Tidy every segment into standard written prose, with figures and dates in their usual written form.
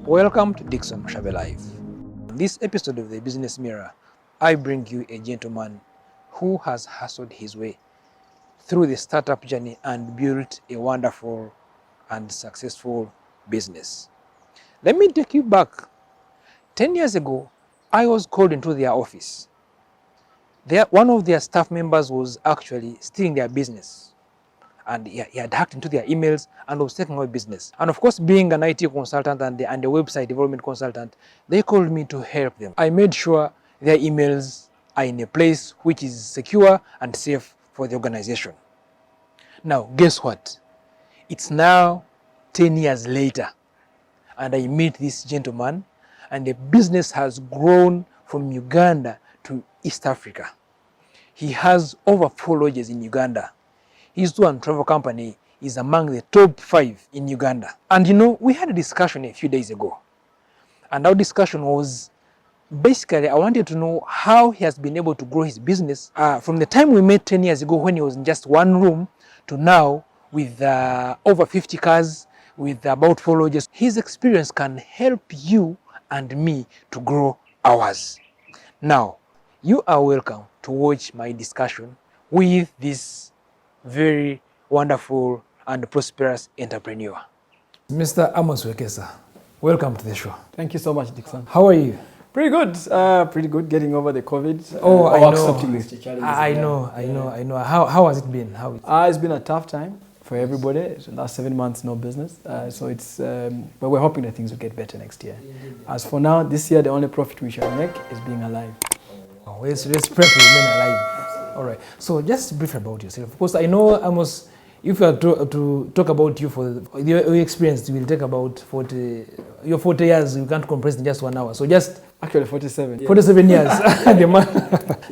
Welcome to Dixon Shabe Live. In this episode of the Business Mirror, I bring you a gentleman who has hustled his way through the startup journey and built a wonderful and successful business. Let me take you back. 10 years ago, I was called into their office. One of their staff members was actually stealing their business. And he had hacked into their emails and was taking away business. And of course, being an IT consultant and a website development consultant, they called me to help them. I made sure their emails are in a place which is secure and safe for the organization. Now, guess what? It's now 10 years later, and I meet this gentleman, and the business has grown from Uganda to East Africa. He has over 4 lodges in Uganda. His tour and travel company is among the top 5 in Uganda. And we had a discussion a few days ago. And our discussion was, basically, I wanted to know how he has been able to grow his business from the time we met 10 years ago when he was in just one room to now with over 50 cars, with about 4 lodges. His experience can help you and me to grow ours. Now, you are welcome to watch my discussion with this very wonderful and prosperous entrepreneur. Mr. Amos Wekesa, welcome to the show. Thank you so much, Dixon. How are you? Pretty good. Pretty good. Getting over the COVID. I know. Accepting it. I know. How has it been? It's been a tough time for everybody. So last 7 months, no business. So it's, but we're hoping that things will get better next year. As for now, this year, the only profit we shall make is being alive. Oh, let's pray to remain alive. All right. So just brief about yourself. Of course, I know Amos, if you are to talk about you for your experience, it will take about 40 years. You can't compress in just 1 hour. So just... Actually, 47. 47 years.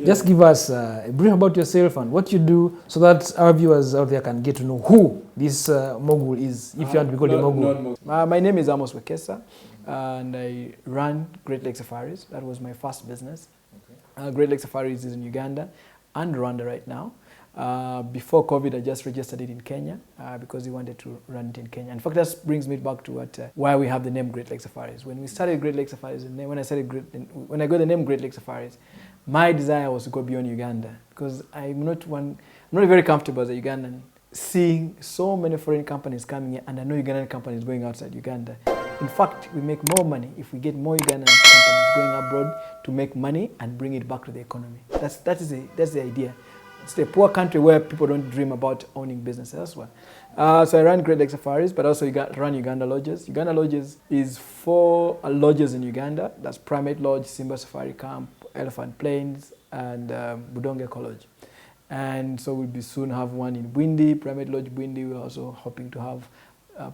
Just give us a brief about yourself and what you do so that our viewers out there can get to know who this mogul is, if you want to be called a mogul. My name is Amos Wekesa, and I run Great Lake Safaris. That was my first business. Great Lake Safaris is in Uganda and Rwanda right now. Before COVID, I just registered it in Kenya because we wanted to run it in Kenya. In fact, that brings me back to why we have the name Great Lake Safaris. When we started Great Lake Safaris, when I got the name Great Lake Safaris, my desire was to go beyond Uganda because I'm not very comfortable as a Ugandan seeing so many foreign companies coming in, and I know Ugandan companies going outside Uganda. In fact, we make more money if we get more Ugandan companies going abroad to make money and bring it back to the economy. That's the idea. It's a poor country where people don't dream about owning businesses as well. So I run Great Lake Safaris, but also run Uganda Lodges. Uganda Lodges is 4 lodges in Uganda. That's Primate Lodge, Simba Safari Camp, Elephant Plains, and Budonge College. And so we'll be soon have one in Bwindi, Primate Lodge Bwindi. We're also hoping to have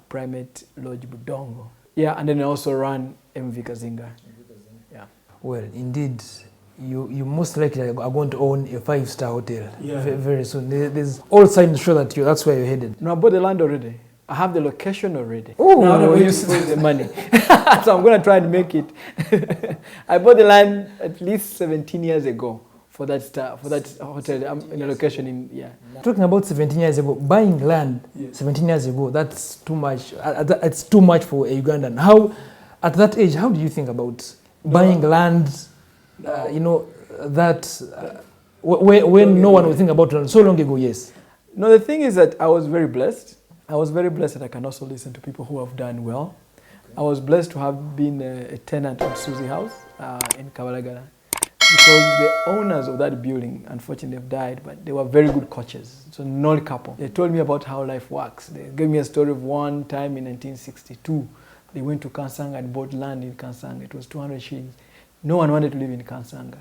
Primate Lodge Budongo. Yeah, and then I also run MV Kazinga. Yeah. Well, indeed, you most likely are going to own a 5-star hotel very soon. There's all signs to show that that's where you're headed. No, I bought the land already. I have the location already. Oh, now I'm going to spend the money. So I'm going to try and make it. I bought the land at least 17 years ago for that hotel. I'm in a location in, Talking about 17 years ago, buying land 17 years ago, that's too much. It's too much for a Ugandan. How, at that age, how do you think about buying land, when no one would think about it so long ago, yes? No, the thing is that I was very blessed. I was very blessed that I can also listen to people who have done well. I was blessed to have been a tenant of Susie House in Kabalagala. Because the owners of that building, unfortunately, have died, but they were very good coaches. It's an old couple. They told me about how life works. They gave me a story of one time in 1962. They went to Kansanga and bought land in Kansanga. It was 200 shillings. No one wanted to live in Kansanga.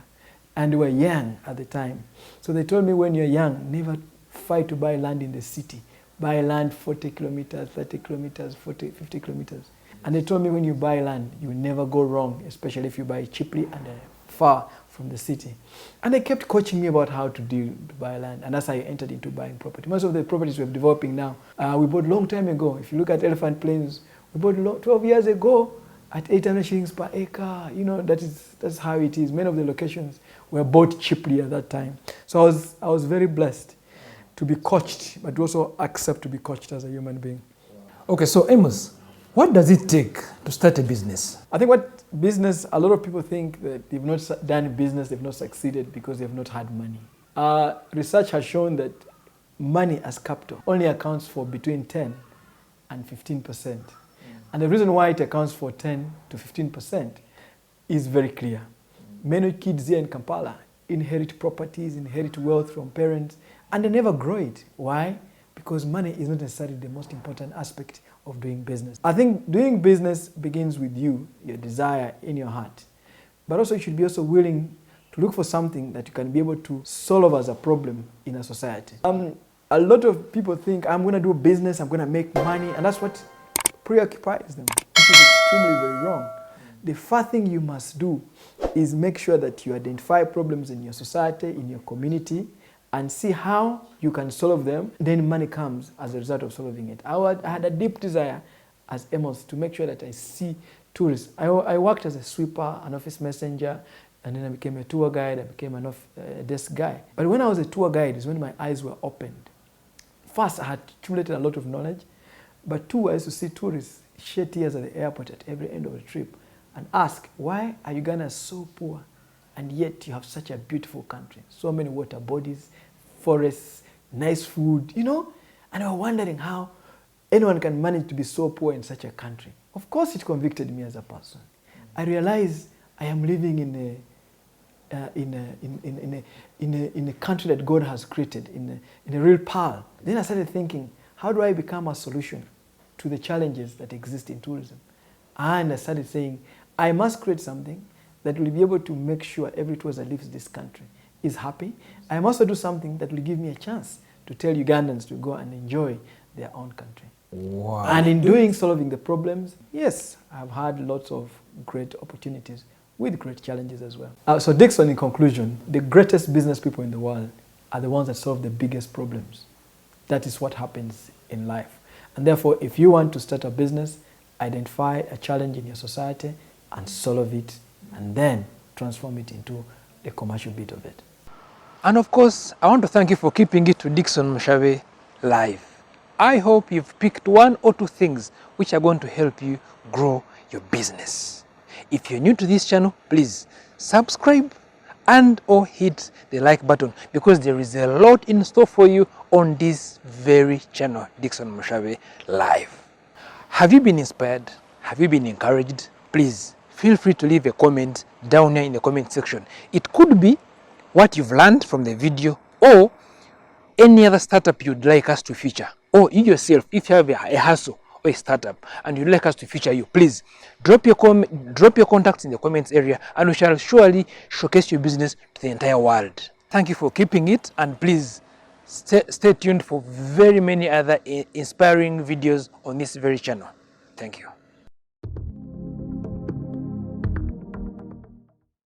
And they were young at the time. So they told me, when you're young, never fight to buy land in the city. Buy land 40 kilometers, 30 kilometers, 40, 50 kilometers. And they told me, when you buy land, you will never go wrong, especially if you buy cheaply and far from the city. And they kept coaching me about how to buy land. And that's how I entered into buying property. Most of the properties we're developing now, we bought a long time ago. If you look at Elephant Plains, we bought 12 years ago at 800 shillings per acre. That's how it is. Many of the locations were bought cheaply at that time. So I was very blessed to be coached, but also accept to be coached as a human being. Okay, so Amos, What does it take to start a business? I think a lot of people think that they've not done business, they've not succeeded because they've not had money. Research has shown that money as capital only accounts for between 10 and 15%. And the reason why it accounts for 10 to 15% is very clear. Many kids here in Kampala inherit properties, inherit wealth from parents, and they never grow it. Why? Because money is not necessarily the most important aspect of doing business. I think doing business begins with you, your desire in your heart. But also you should be also willing to look for something that you can be able to solve as a problem in a society. A lot of people think, I'm going to do business, I'm going to make money, and that's what preoccupies them, which is extremely very wrong. The first thing you must do is make sure that you identify problems in your society, in your community, and see how you can solve them. Then money comes as a result of solving it. I had a deep desire as Amos to make sure that I see tourists. I worked as a sweeper, an office messenger, and then I became a tour guide, I became a desk guy. But when I was a tour guide is when my eyes were opened. First, I had accumulated a lot of knowledge, but two, I used to see tourists shed tears at the airport at every end of the trip and ask, why are Uganda so poor and yet you have such a beautiful country? So many water bodies, forests, nice food, you know? And I was wondering how anyone can manage to be so poor in such a country. Of course, it convicted me as a person. I realized I am living in a country that God has created, in a real pearl. Then I started thinking, how do I become a solution to the challenges that exist in tourism? And I started saying, I must create something that will be able to make sure every tourist that leaves this country is happy. I must also do something that will give me a chance to tell Ugandans to go and enjoy their own country. Wow. And in solving the problems, yes, I've had lots of great opportunities with great challenges as well. So Dixon, in conclusion, the greatest business people in the world are the ones that solve the biggest problems. That is what happens in life. And therefore, if you want to start a business, identify a challenge in your society and solve it, and then transform it into the commercial bit of it. And of course, I want to thank you for keeping it to Dickson Mushabe Live. I hope you've picked one or two things which are going to help you grow your business. If you're new to this channel, please subscribe and or hit the like button, because there is a lot in store for you on this very channel, Dickson Mushabe Live. Have you been inspired? Have you been encouraged? Please feel free to leave a comment down here in the comment section. It could be what you've learned from the video, or any other startup you'd like us to feature, or you yourself, if you have a hustle or a startup and you'd like us to feature you, please drop your contacts in the comments area, and we shall surely showcase your business to the entire world. Thank you for keeping it, and please stay tuned for very many other inspiring videos on this very channel. Thank you.